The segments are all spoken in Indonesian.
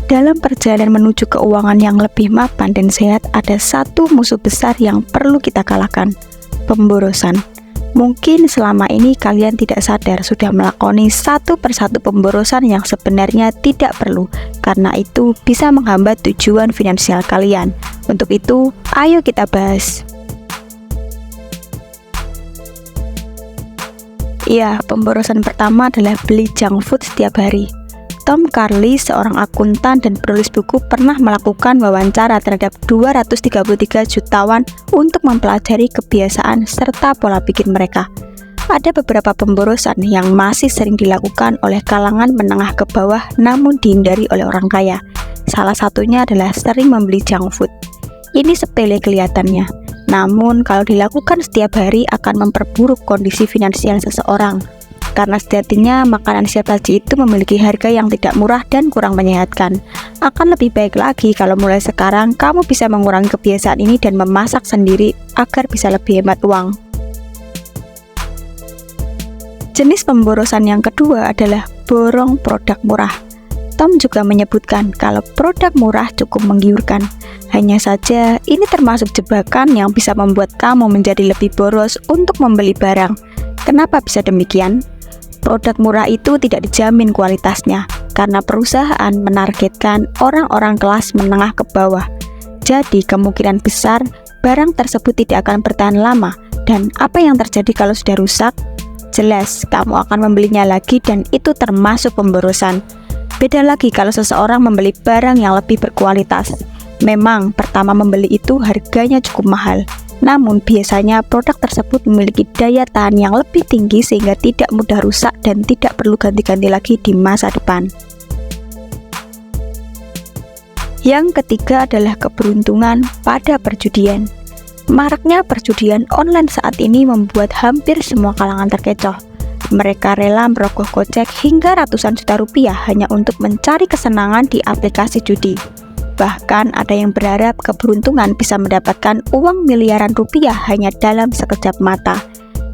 Dalam perjalanan menuju keuangan yang lebih mapan dan sehat, ada satu musuh besar yang perlu kita kalahkan, pemborosan. Mungkin selama ini kalian tidak sadar sudah melakoni satu persatu pemborosan yang sebenarnya tidak perlu, karena itu bisa menghambat tujuan finansial kalian. Untuk itu, ayo kita bahas. Iya, pemborosan pertama adalah beli junk food setiap hari. Tom Carley, seorang akuntan dan penulis buku, pernah melakukan wawancara terhadap 233 jutawan untuk mempelajari kebiasaan serta pola pikir mereka. Ada beberapa pemborosan yang masih sering dilakukan oleh kalangan menengah ke bawah namun dihindari oleh orang kaya. Salah satunya adalah sering membeli junk food. Ini sepele kelihatannya, namun kalau dilakukan setiap hari akan memperburuk kondisi finansial seseorang. Karena sejatinya makanan siap saji itu memiliki harga yang tidak murah dan kurang menyehatkan. Akan lebih baik lagi kalau mulai sekarang kamu bisa mengurangi kebiasaan ini dan memasak sendiri agar bisa lebih hemat uang. Jenis pemborosan yang kedua adalah borong produk murah. Tom juga menyebutkan kalau produk murah cukup menggiurkan. Hanya saja ini termasuk jebakan yang bisa membuat kamu menjadi lebih boros untuk membeli barang. Kenapa bisa demikian? Produk murah itu tidak dijamin kualitasnya karena perusahaan menargetkan orang-orang kelas menengah ke bawah. Jadi kemungkinan besar barang tersebut tidak akan bertahan lama. Dan apa yang terjadi kalau sudah rusak? Jelas kamu akan membelinya lagi dan itu termasuk pemborosan. Beda lagi kalau seseorang membeli barang yang lebih berkualitas. Memang pertama membeli itu harganya cukup mahal, namun biasanya produk tersebut memiliki daya tahan yang lebih tinggi sehingga tidak mudah rusak dan tidak perlu ganti-ganti lagi di masa depan. Yang ketiga adalah keberuntungan pada perjudian. Maraknya perjudian online saat ini membuat hampir semua kalangan terkecoh. Mereka rela merogoh kocek hingga ratusan juta rupiah hanya untuk mencari kesenangan di aplikasi judi. Bahkan ada yang berharap keberuntungan bisa mendapatkan uang miliaran rupiah hanya dalam sekejap mata.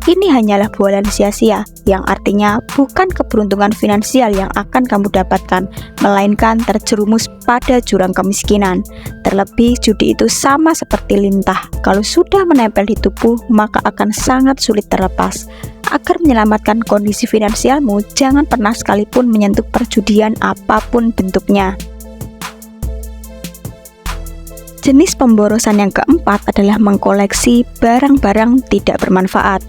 Ini hanyalah bualan sia-sia, yang artinya bukan keberuntungan finansial yang akan kamu dapatkan, melainkan terjerumus pada jurang kemiskinan. Terlebih judi itu sama seperti lintah, kalau sudah menempel di tubuh maka akan sangat sulit terlepas. Agar menyelamatkan kondisi finansialmu, jangan pernah sekalipun menyentuh perjudian apapun bentuknya. Jenis pemborosan yang keempat adalah mengkoleksi barang-barang tidak bermanfaat.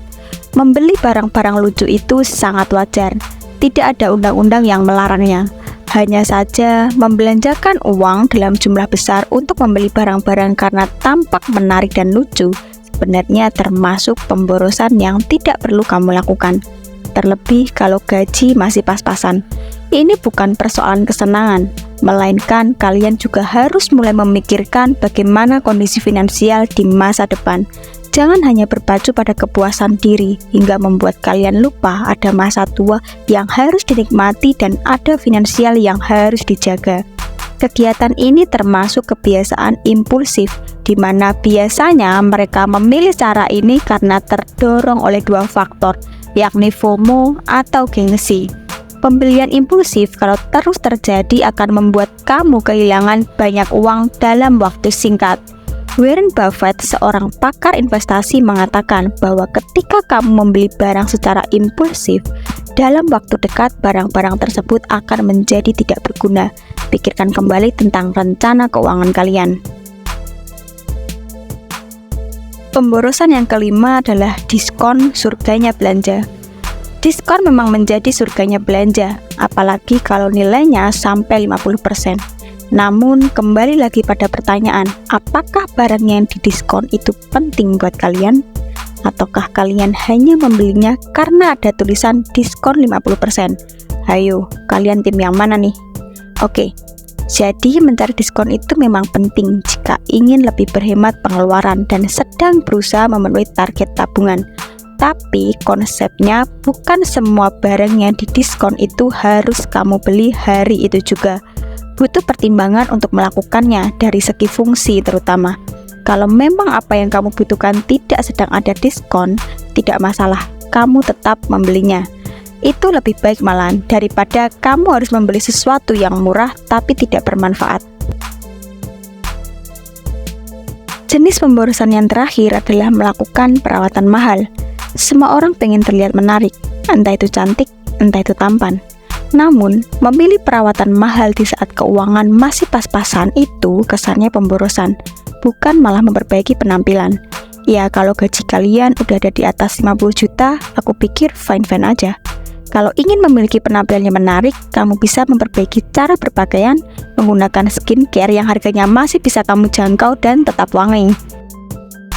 Membeli barang-barang lucu itu sangat wajar. Tidak ada undang-undang yang melarangnya. Hanya saja membelanjakan uang dalam jumlah besar untuk membeli barang-barang karena tampak menarik dan lucu sebenarnya termasuk pemborosan yang tidak perlu kamu lakukan. Terlebih kalau gaji masih pas-pasan. Ini bukan persoalan kesenangan, melainkan kalian juga harus mulai memikirkan bagaimana kondisi finansial di masa depan. Jangan hanya berpacu pada kepuasan diri hingga membuat kalian lupa ada masa tua yang harus dinikmati dan ada finansial yang harus dijaga. Kegiatan ini termasuk kebiasaan impulsif, di mana biasanya mereka memilih cara ini karena terdorong oleh dua faktor, yakni FOMO atau gengsi. Pembelian impulsif kalau terus terjadi akan membuat kamu kehilangan banyak uang dalam waktu singkat. Warren Buffett, seorang pakar investasi, mengatakan bahwa ketika kamu membeli barang secara impulsif, dalam waktu dekat barang-barang tersebut akan menjadi tidak berguna. Pikirkan kembali tentang rencana keuangan kalian. Pemborosan yang kelima adalah diskon surganya belanja. Diskon memang menjadi surganya belanja, apalagi kalau nilainya sampai 50%. Namun, kembali lagi pada pertanyaan, apakah barang yang didiskon itu penting buat kalian? Ataukah kalian hanya membelinya karena ada tulisan diskon 50%? Hayo, kalian tim yang mana nih? Oke, jadi mencari diskon itu memang penting jika ingin lebih berhemat pengeluaran dan sedang berusaha memenuhi target tabungan. Tapi konsepnya bukan semua barang yang didiskon itu harus kamu beli hari itu juga. Butuh pertimbangan untuk melakukannya dari segi fungsi terutama. Kalau memang apa yang kamu butuhkan tidak sedang ada diskon, tidak masalah, kamu tetap membelinya. Itu lebih baik malahan daripada kamu harus membeli sesuatu yang murah tapi tidak bermanfaat. Jenis pemborosan yang terakhir adalah melakukan perawatan mahal. Semua orang pengen terlihat menarik, entah itu cantik, entah itu tampan. Namun, memilih perawatan mahal di saat keuangan masih pas-pasan itu kesannya pemborosan, bukan malah memperbaiki penampilan. Ya, kalau gaji kalian udah ada di atas 50 juta, aku pikir fine-fine aja. Kalau ingin memiliki penampilan yang menarik, kamu bisa memperbaiki cara berpakaian, menggunakan skincare yang harganya masih bisa kamu jangkau dan tetap wangi.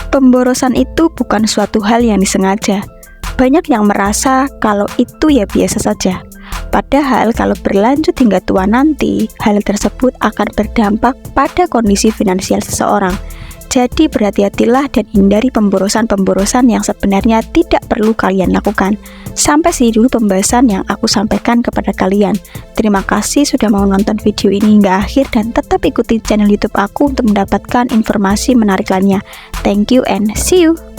Pemborosan itu bukan suatu hal yang disengaja. Banyak yang merasa kalau itu ya biasa saja. Padahal kalau berlanjut hingga tua nanti, hal tersebut akan berdampak pada kondisi finansial seseorang. Jadi berhati-hatilah dan hindari pemborosan-pemborosan yang sebenarnya tidak perlu kalian lakukan. Sampai sini dulu pembahasan yang aku sampaikan kepada kalian. Terima kasih sudah mau nonton video ini hingga akhir dan tetap ikuti channel YouTube aku untuk mendapatkan informasi menarik lainnya. Thank you and see you!